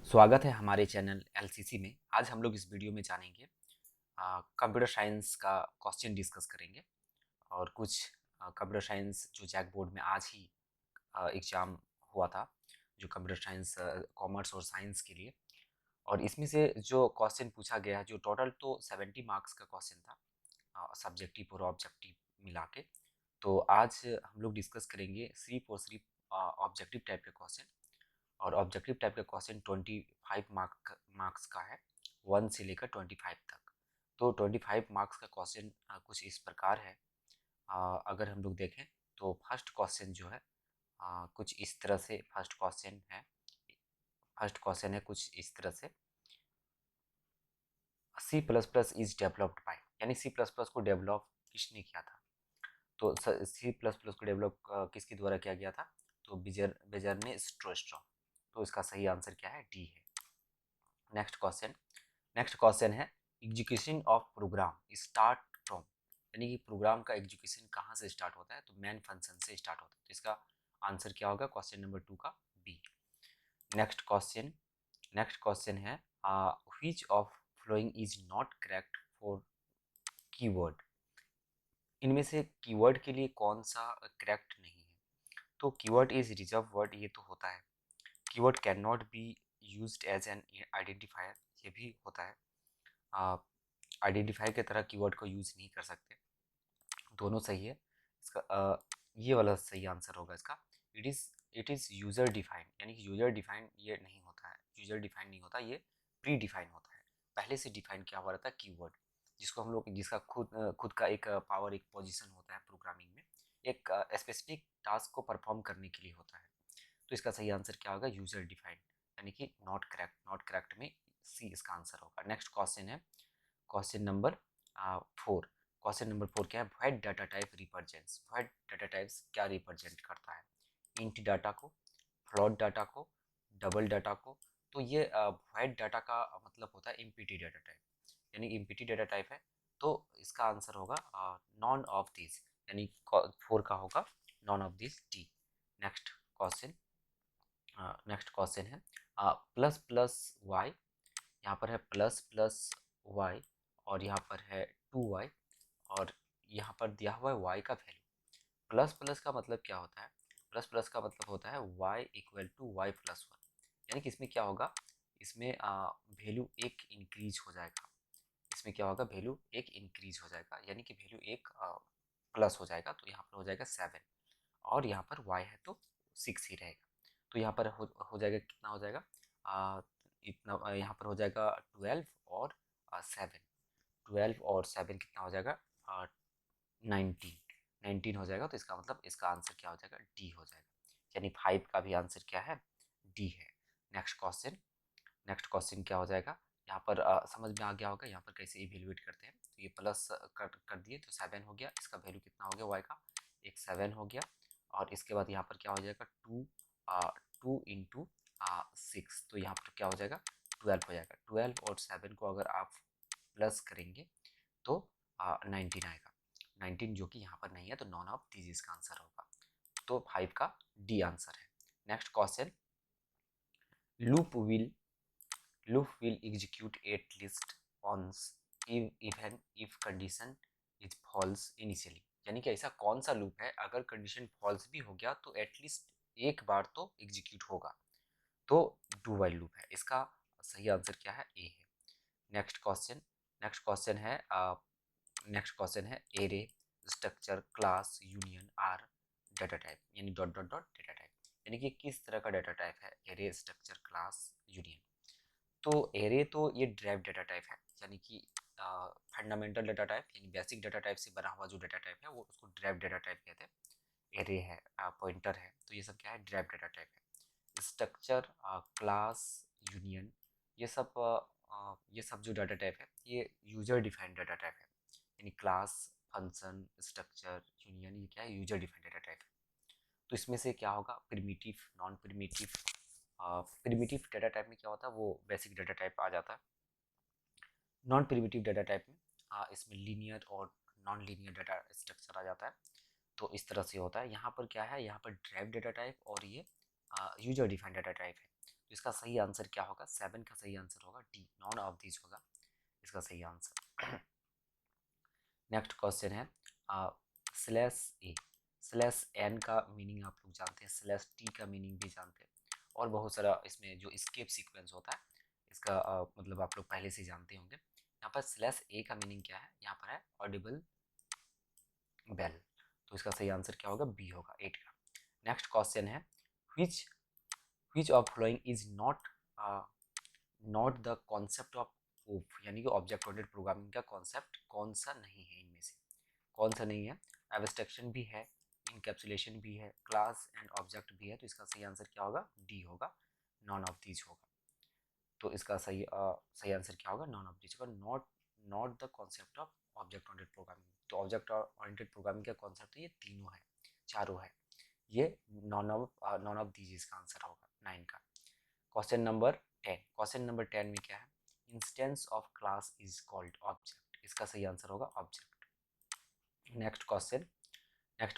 स्वागत है हमारे चैनल एलसीसी में। आज हम लोग इस वीडियो में जानेंगे कंप्यूटर साइंस का क्वेश्चन डिस्कस करेंगे और कुछ कंप्यूटर साइंस जो जैक बोर्ड में आज ही एग्ज़ाम हुआ था, जो कंप्यूटर साइंस कॉमर्स और साइंस के लिए। और इसमें से जो क्वेश्चन पूछा गया है, जो टोटल तो 70 मार्क्स का क्वेश्चन था, सब्जेक्टिव और ऑब्जेक्टिव मिला के। तो आज हम लोग डिस्कस करेंगे सिर्फ और सिर्फ ऑब्जेक्टिव टाइप के क्वेश्चन। और ऑब्जेक्टिव टाइप का क्वेश्चन 25 मार्क्स का है, 1 से लेकर 25 तक। तो 25 मार्क्स का क्वेश्चन कुछ इस प्रकार है। अगर हम लोग देखें तो फर्स्ट क्वेश्चन जो है कुछ इस तरह से फर्स्ट क्वेश्चन है कुछ इस तरह से। C plus plus is developed by, यानी सी प्लस प्लस को डेवलप किसने किया था? तो सी प्लस प्लस को डेवलप किसके द्वारा किया गया था? तो बेजर ने स्ट्रोस्ट्रॉ। तो इसका सही आंसर क्या है? डी है। नेक्स्ट क्वेश्चन है execution of program start from, यानी कि प्रोग्राम का एग्जीक्यूशन कहाँ से स्टार्ट होता है? तो मेन फंक्शन से स्टार्ट होता है। तो इसका आंसर क्या होगा? क्वेश्चन नंबर 2 का बी। नेक्स्ट क्वेश्चन है which of following is not correct for keyword, इनमें से कीवर्ड के लिए कौन सा करेक्ट नहीं है? तो कीवर्ड इज रिजर्व वर्ड, ये तो होता है। Keyword can not be used as an identifier, ये भी होता है। आइडेंटिफायर की तरह कीवर्ड को यूज़ नहीं कर सकते। दोनों सही है। इसका ये वाला सही आंसर होगा इसका। इट इज़ यूज़र डिफाइंड, यानी कि यूज़र डिफाइंड ये नहीं होता है। यूज़र डिफाइंड नहीं होता, ये प्री डिफाइन होता है। पहले से डिफाइन किया हुआ रहता है कीवर्ड, जिसको हम लोग जिसका खुद का एक पावर, एक पोजीशन होता है प्रोग्रामिंग में, एक स्पेसिफिक टास्क को परफॉर्म करने के लिए होता है। तो इसका सही आंसर क्या होगा? यूज़र डिफाइंड, यानी कि नॉट करेक्ट। नॉट करेक्ट में सी इसका आंसर होगा। नेक्स्ट क्वेश्चन है क्वेश्चन नंबर 4। क्वेश्चन नंबर 4 क्या है? Void data type represents, void data types क्या रिप्रेजेंट करता है? इंट डाटा को, फ्लोट डाटा को, डबल डाटा को। तो ये वॉइड डाटा का मतलब होता है एम्प्टी डाटा टाइप, यानी एम्प्टी डाटा टाइप है। तो इसका आंसर होगा नॉन ऑफ दिस, यानी 4 का होगा non of this D. Next question next question है प्लस प्लस वाई, यहाँ पर है प्लस प्लस वाई और यहाँ पर है 2y, और यहाँ पर दिया हुआ है y का वैल्यू। प्लस प्लस का मतलब क्या होता है? प्लस प्लस का मतलब होता है y equal to y plus 1, यानी कि इसमें क्या होगा? इसमें वैल्यू एक इंक्रीज हो जाएगा। इसमें क्या होगा? वैल्यू एक इंक्रीज हो जाएगा, यानी कि वैल्यू एक प्लस हो जाएगा। तो यहाँ पर हो जाएगा 7, और यहाँ पर y है तो 6 ही रहेगा। तो यहाँ पर हो जाएगा, कितना हो जाएगा? इतना यहाँ पर हो जाएगा 12 और 7। 12 और 7 कितना हो जाएगा? 19। 19 हो जाएगा। तो इसका मतलब इसका आंसर क्या हो जाएगा? डी हो जाएगा। यानी 5 का भी आंसर क्या है? डी है। नेक्स्ट क्वेश्चन क्या हो जाएगा? यहाँ पर समझ में आ गया होगा यहाँ पर कैसे इवेल्युएट करते हैं। तो ये प्लस कर दिए तो 7 हो गया। इसका वैल्यू कितना हो गया? वाई का एक 7 हो गया। और इसके बाद यहाँ पर क्या हो जाएगा? 2 इंटू 6, तो यहाँ पर क्या हो जाएगा? 12 हो जाएगा। 12 और 7 को अगर आप प्लस करेंगे तो 19 आएगा। 19 जो कि यहाँ पर नहीं है, तो नॉन ऑफ दिस इसका आंसर होगा। तो 5 का डी आंसर है। Next question, loop will loop will execute at least once even if condition is false initially, यानी कि ऐसा कौन सा लूप है अगर कंडीशन फॉल्स भी हो गया तो एटलीस्ट एक बार तो एग्जीक्यूट होगा? तो डू वाइल लूप है। इसका सही आंसर क्या है? ए है। नेक्स्ट क्वेश्चन नेक्स्ट क्वेश्चन है नेक्स्ट क्वेश्चन है array, structure, class, union or data type, यानी dot dot dot data type, यानी कि किस तरह का डाटा टाइप है एरे, स्ट्रक्चर, क्लास, यूनियन? तो एरे तो ये ड्राइव डाटा टाइप है, यानी कि फंडामेंटल डाटा टाइप, यानी बेसिक डाटा टाइप से बना हुआ जो डाटा टाइप है वो उसको ड्राइव डाटा टाइप कहते हैं। एरे है, पॉइंटर है, तो ये सब क्या है? ड्राइव डाटा टाइप है। स्ट्रक्चर, क्लास, यूनियन, ये सब जो डाटा टाइप है ये यूजर डिफाइंड डाटा टाइप है, यानी क्लास, फंक्शन, स्ट्रक्चर, यूनियन, ये क्या है? यूजर डिफाइंड डाटा टाइप है। तो इसमें से क्या होगा? Primitive, non primitive. Primitive data type में क्या होता है? वो बेसिक डाटा टाइप आ जाता है। नॉन प्रिमिटिव डाटा टाइप में इसमें लीनियर और नॉन लीनियर डाटा स्ट्रक्चर आ जाता है। तो इस तरह से होता है। यहाँ पर क्या है? यहाँ पर ड्राइव डाटा टाइप और ये यूजर डिफाइंड डाटा टाइप है। तो इसका सही आंसर क्या होगा? 7 का सही आंसर होगा डी, नॉन ऑफ दीज होगा इसका सही आंसर। नेक्स्ट क्वेश्चन है स्लैश ए, स्लैश एन का मीनिंग आप लोग जानते हैं, स्लैश टी का मीनिंग भी जानते हैं, और बहुत सारा इसमें जो स्केप सीक्वेंस होता है इसका मतलब आप लोग पहले से जानते होंगे। यहाँ पर स्लैश ए का मीनिंग क्या है? यहाँ पर है ऑडिबल बेल, तो इसका सही आंसर क्या होगा? बी होगा 8 का। नेक्स्ट क्वेश्चन है which which of following is not the concept of OOP, यानी कि ऑब्जेक्ट ओरिएंटेड प्रोग्रामिंग का कॉन्सेप्ट कौन सा नहीं है? इनमें से कौन सा नहीं है? एब्स्ट्रैक्शन भी है, इनकैप्सुलेशन भी है, क्लास एंड ऑब्जेक्ट भी है, तो इसका सही आंसर क्या होगा? डी होगा, नॉन ऑफ दीज होगा। तो इसका सही आंसर क्या होगा? नॉन ऑफ दीज होगा, not the concept of object oriented programming. तो ऑब्जेक्ट ओरिएंटेड प्रोग्रामिंग का कॉन्सेप्ट ये तीनों है, चारों है, ये नॉन ऑफ दीज इसका आंसर होगा 9 का। क्वेश्चन नंबर 10, क्वेश्चन नंबर 10 में क्या है? Instance of class is called object, इसका सही आंसर होगा ऑब्जेक्ट। नेक्स्ट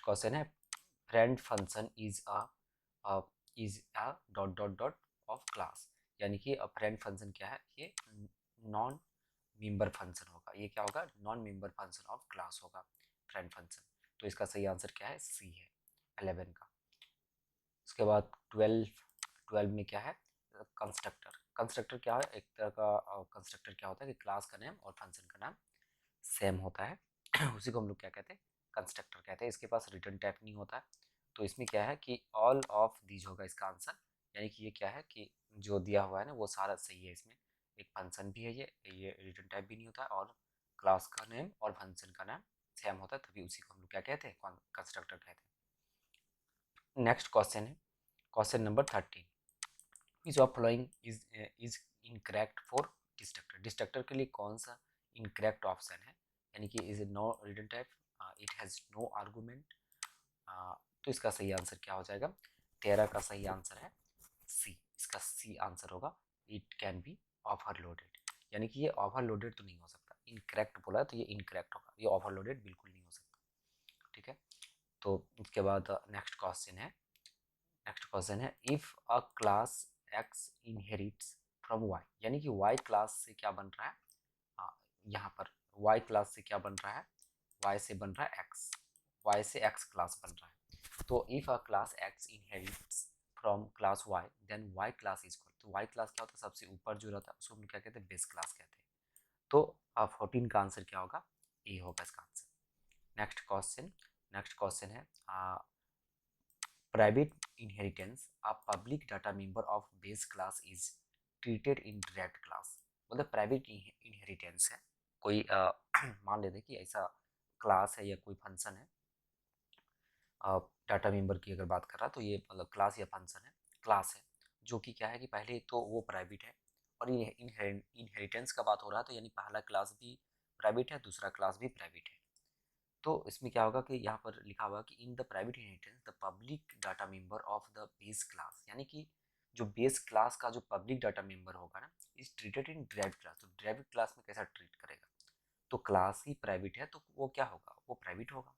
क्वेश्चन है friend function is a dot dot dot of class, यानी कि फ्रेंड फंक्शन क्या है? ये नॉन मेंबर फंक्शन होगा, ये क्या होगा? Non member function of class होगा फ्रेंड फंक्शन। तो इसका सही आंसर क्या है? सी है 11 का। उसके बाद 12 में क्या है? कंस्ट्रक्टर। कंस्ट्रक्टर क्या है? एक तरह का कंस्ट्रक्टर क्या होता है कि क्लास का नेम और फंक्शन का नाम सेम होता है उसी को हम लोग क्या कहते हैं? कंस्ट्रक्टर कहते हैं। इसके पास रिटर्न टाइप नहीं होता है, तो इसमें क्या है कि ऑल ऑफ दीज होगा इसका आंसर, यानी कि ये क्या है कि जो दिया हुआ है ना वो सारा सही है। इसमें एक फंक्शन भी है, ये रिटर्न टाइप भी नहीं होता है, और क्लास का नेम और फंक्शन का नाम सेम होता है, तभी उसी को हम लोग क्या कहते हैं? कंस्ट्रक्टर कहते हैं। नेक्स्ट क्वेश्चन है question number 13, which of following is incorrect for destructor. Destructor के लिए कौन सा इनकरेक्ट ऑप्शन है? यानी कि is no return type, it has no argument, तो इसका सही आंसर क्या हो जाएगा? 13 का सही आंसर है सी, इसका सी आंसर होगा, इट कैन बी ओवरलोडेड, यानी कि ये ओवरलोडेड तो नहीं हो सकता, इनकरेक्ट बोला है तो ये इनकरेक्ट होगा, ये ओवरलोडेड बिल्कुल नहीं हो सकता। ठीक है, तो उसके बाद नेक्स्ट क्वेश्चन है if a class X inherits from Y, यानी कि वाई क्लास से क्या बन रहा है? हाँ, यहाँ पर वाई क्लास से क्या बन रहा है? वाई से बन रहा है एक्स, वाई से एक्स क्लास बन रहा है। तो if a class X inherits from class Y then Y class is equal, तो वाई क्लास क्या होता है? सबसे ऊपर जो रहता है उसको हम क्या कहते हैं? बेस क्लास कहते हैं। तो 14 का आंसर क्या होगा? ए होगा इसका आंसर। नेक्स्ट क्वेश्चन है private inheritance, a public data member of base class is treated in direct class. मतलब प्राइवेट इनहेरिटेंस है, कोई मान लेते कि ऐसा क्लास है या कोई फंक्शन है, डाटा मेंबर की अगर बात कर रहा तो ये मतलब क्लास या फंक्शन है, क्लास है जो कि क्या है कि पहले तो वो प्राइवेट है, और ये इनहेरिटेंस का बात हो रहा है तो यानी पहला क्लास भी प्राइवेट है, दूसरा क्लास भी प्राइवेट है। तो इसमें क्या होगा कि यहाँ पर लिखा हुआ कि in the private inheritance the public data member of the base class, यानी कि जो बेस क्लास का जो पब्लिक डाटा मेंबर होगा ना is treated in derived class. तो ड्राइव्ड क्लास में कैसा ट्रीट करेगा? तो क्लास ही प्राइवेट है तो वो क्या होगा? वो प्राइवेट होगा,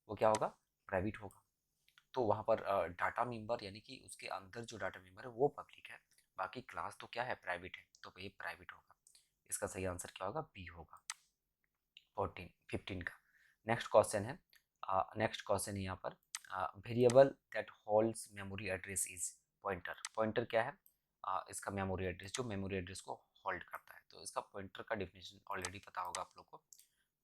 वो क्या होगा? प्राइवेट होगा। तो वहाँ पर डाटा मेंबर यानी कि उसके अंदर जो डाटा मेंबर है वो पब्लिक है, बाकी क्लास तो क्या है? प्राइवेट है, तो ये प्राइवेट होगा। इसका सही आंसर क्या होगा? बी होगा 15 का। नेक्स्ट क्वेश्चन है यहाँ पर variable that holds memory address is pointer. Pointer क्या है? इसका मेमोरी एड्रेस, जो मेमोरी एड्रेस को होल्ड करता है। तो इसका पॉइंटर का डेफिनेशन ऑलरेडी पता होगा आप लोग को।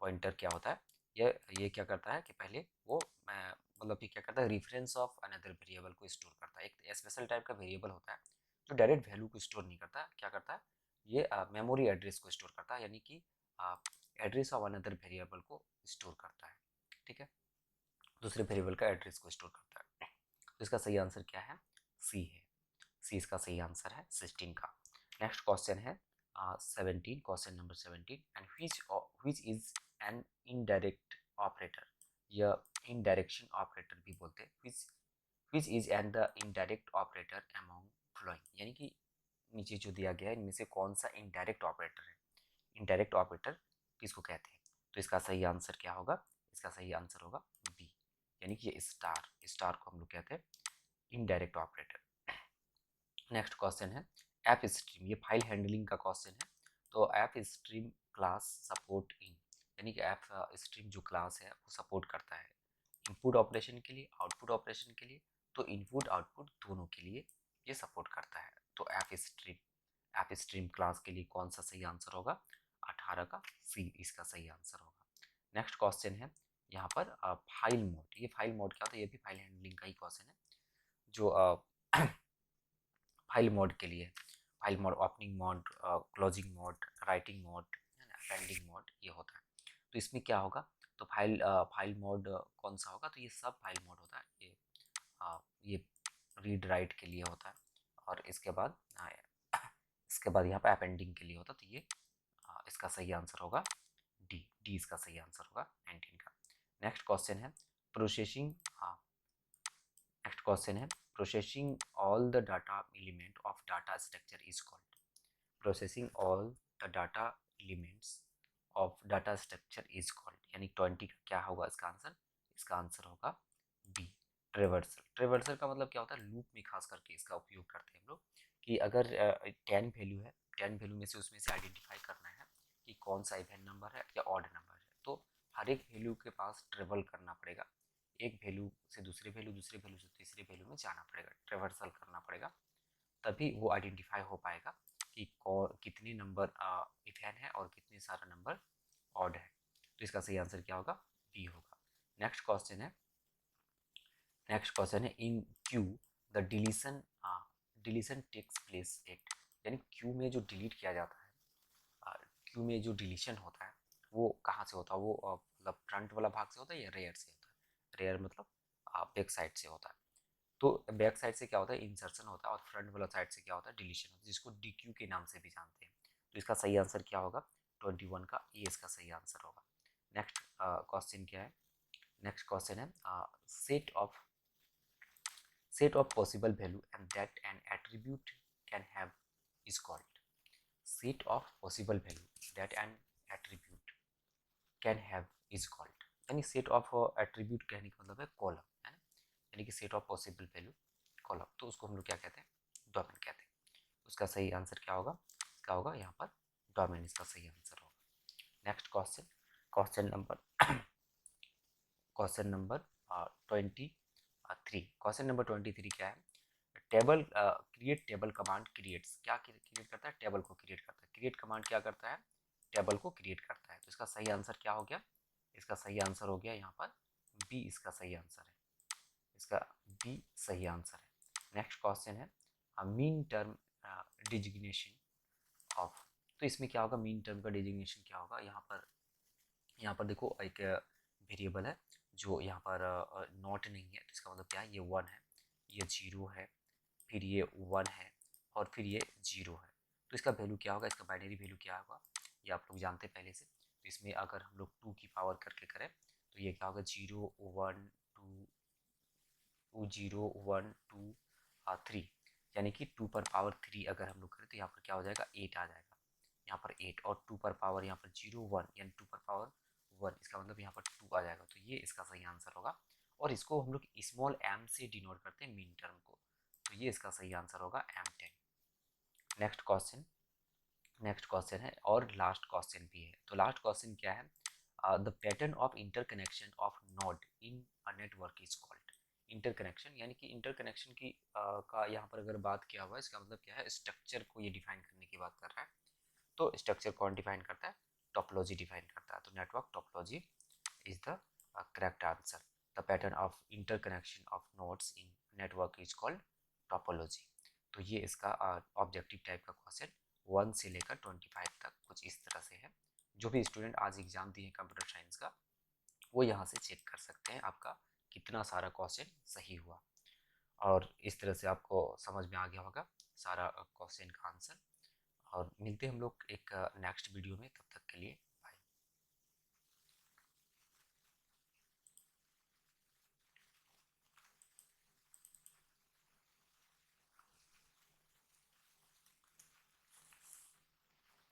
पॉइंटर क्या होता है? ये क्या करता है कि पहले वो मतलब कि क्या करता है? रेफरेंस ऑफ अनदर वेरिएबल को स्टोर करता है। एक स्पेशल टाइप का वेरिएबल होता है जो डायरेक्ट वैल्यू को स्टोर नहीं करता, क्या करता है? ये मेमोरी एड्रेस को स्टोर करता है, यानी कि एड्रेस ऑफ अनदर वेरिएबल को स्टोर करता है। ठीक है, दूसरे वेरिएबल का एड्रेस को स्टोर करता है। तो इसका सही आंसर क्या है? सी है, सी इसका सही आंसर है 16 का। नेक्स्ट क्वेश्चन है 17, question number 17, and which is an indirect operator, या इनडायरेक्शन ऑपरेटर भी बोलते हैं। Which is an the indirect operator among following, यानी कि नीचे जो दिया गया है इनमें से कौन सा इनडायरेक्ट ऑपरेटर है? इनडायरेक्ट ऑपरेटर किसको कहते हैं? तो इसका सही आंसर क्या होगा? इसका सही आंसर होगा बी, यानी कि ये स्टार, स्टार को हम लोग कहते हैं इनडायरेक्ट ऑपरेटर। नेक्स्ट क्वेश्चन है ऐप स्ट्रीम, ये फाइल हैंडलिंग का क्वेश्चन है। तो app stream class support in, यानी कि ऐप स्ट्रीम जो क्लास है वो सपोर्ट करता है इनपुट ऑपरेशन के लिए, आउटपुट ऑपरेशन के लिए। तो इनपुट आउटपुट दोनों के लिए ये सपोर्ट करता है। तो ऐप स्ट्रीम क्लास के लिए कौन सा सही आंसर होगा? 18 का सी इसका सही आंसर होगा। नेक्स्ट क्वेश्चन है यहाँ पर फाइल मोड। ये फाइल मोड क्या होता है? ये भी फाइल हैंडलिंग का ही क्वेश्चन है। जो फाइल मोड के लिए, file mode opening mode, closing mode, writing mode, appending mode ये होता है। तो इसमें क्या होगा? तो फाइल मोड कौन सा होगा? तो ये सब फाइल मोड होता है। ये रीड राइट के लिए होता है। और इसके बाद यहाँ पे अपेंडिंग के लिए होता है। तो ये इसका सही आंसर होगा डी इसका सही आंसर होगा 19 का। नेक्स्ट क्वेश्चन है प्रोसेसिंग। नेक्स्ट क्वेश्चन है processing all the data element of data structure is called. Processing all the data elements of data structure is called, यानी 20 का क्या होगा इसका आंसर? इसका आंसर होगा बी ट्रेवर्सल। ट्रेवर्सल का मतलब क्या होता है? लूप में खास करके इसका उपयोग करते हैं हम लोग कि अगर 10 वैल्यू है, 10 वैल्यू में से उसमें से आइडेंटिफाई करना है कि कौन सा इवन नंबर है या ऑड नंबर है। तो हर एक वैल्यू के पास ट्रेवल करना पड़ेगा, एक वैल्यू से दूसरे वैल्यू, दूसरे वैल्यू से तीसरे वैल्यू में जाना पड़ेगा, ट्रेवर्सल करना पड़ेगा। तभी वो आइडेंटिफाई हो पाएगा कि कितने नंबर इवन है और कितने सारा नंबर ऑड है। तो इसका सही आंसर क्या होगा? बी होगा। नेक्स्ट क्वेश्चन है in queue the deletion takes place at, यानी क्यू में जो डिलीट किया जाता है, क्यू में जो डिलीशन होता है वो कहाँ से होता है? वो मतलब फ्रंट वाला भाग से होता है या रेयर से होता है? रेयर मतलब बैक साइड से होता है। तो बैक साइड से क्या होता है? इंसर्शन होता है। और फ्रंट वाला साइड से क्या होता है? डिलीशन होता है, जिसको डी क्यू के नाम से भी जानते हैं। तो इसका सही आंसर क्या होगा? 21 का ये इसका सही आंसर होगा। नेक्स्ट क्वेश्चन क्या है? नेक्स्ट क्वेश्चन है set of possible value and that an attribute can have is called। set of possible value that an attribute can have is called, यानी set of attribute कहने का मतलब है column, है ना? यानी कि set of possible value column, तो उसको हम लोग क्या कहते हैं? डोमेन कहते हैं। उसका सही आंसर क्या होगा? क्या होगा यहाँ पर? डोमेन इसका सही आंसर होगा। Next question, question number 23। Question number 23 क्या है? Table create table command creates, क्या क्रिएट करता है? टेबल को क्रिएट करता है। क्रिएट कमांड क्या करता है? टेबल को क्रिएट करता है। तो इसका सही आंसर क्या हो गया? इसका सही आंसर हो गया यहाँ पर बी इसका सही आंसर है। इसका बी सही आंसर है। नेक्स्ट क्वेश्चन है मीन टर्म डिजिग्नेशन ऑफ। तो इसमें क्या होगा? मीन टर्म का डिजिग्नेशन क्या होगा? यहाँ पर देखो एक वेरिएबल है जो यहाँ पर नॉट नहीं है, तो इसका मतलब क्या है? ये 1 है, ये 0 है, फिर ये 1 है और फिर ये 0 है। तो इसका वैल्यू क्या होगा? इसका बाइनरी वैल्यू क्या होगा? ये आप लोग जानते हैं पहले से। तो इसमें अगर हम लोग 2 की पावर करके करें तो ये क्या होगा? 0 1 2 2 0 1 2 3, यानी कि 2 पर पावर 3 अगर हम लोग करें तो यहाँ पर क्या हो जाएगा? 8 आ जाएगा। यहाँ पर 8 और 2 पर पावर यहाँ पर 0 1, यानी 2 पर पावर 1, इसका मतलब यहाँ पर 2 आ जाएगा। तो ये इसका सही आंसर होगा। और इसको हम लोग स्मॉल m से डिनोट करते हैं मीन टर्म को। तो ये इसका सही आंसर होगा M10। नेक्स्ट क्वेश्चन है और लास्ट क्वेश्चन भी है। तो लास्ट क्वेश्चन क्या है? The pattern of interconnection of node in a network is called. Interconnection, यानी कि इंटरकनेक्शन की का यहाँ पर अगर बात किया हुआ है, इसका मतलब क्या है? स्ट्रक्चर को ये डिफाइन करने की बात कर रहा है। तो स्ट्रक्चर कौन डिफाइन करता है? टोपोलॉजी डिफाइन करता है। तो network topology is the correct answer. The pattern of interconnection of nodes in network is called topology. तो ये इसका ऑब्जेक्टिव टाइप का क्वेश्चन 1 से लेकर 25 तक कुछ इस तरह से है। जो भी स्टूडेंट आज एग्जाम दिए कंप्यूटर साइंस का, वो यहाँ से चेक कर सकते हैं आपका कितना सारा क्वेश्चन सही हुआ। और इस तरह से आपको समझ में आ गया होगा सारा क्वेश्चन का आंसर। और मिलते हैं हम लोग एक नेक्स्ट वीडियो में, तब तक के लिए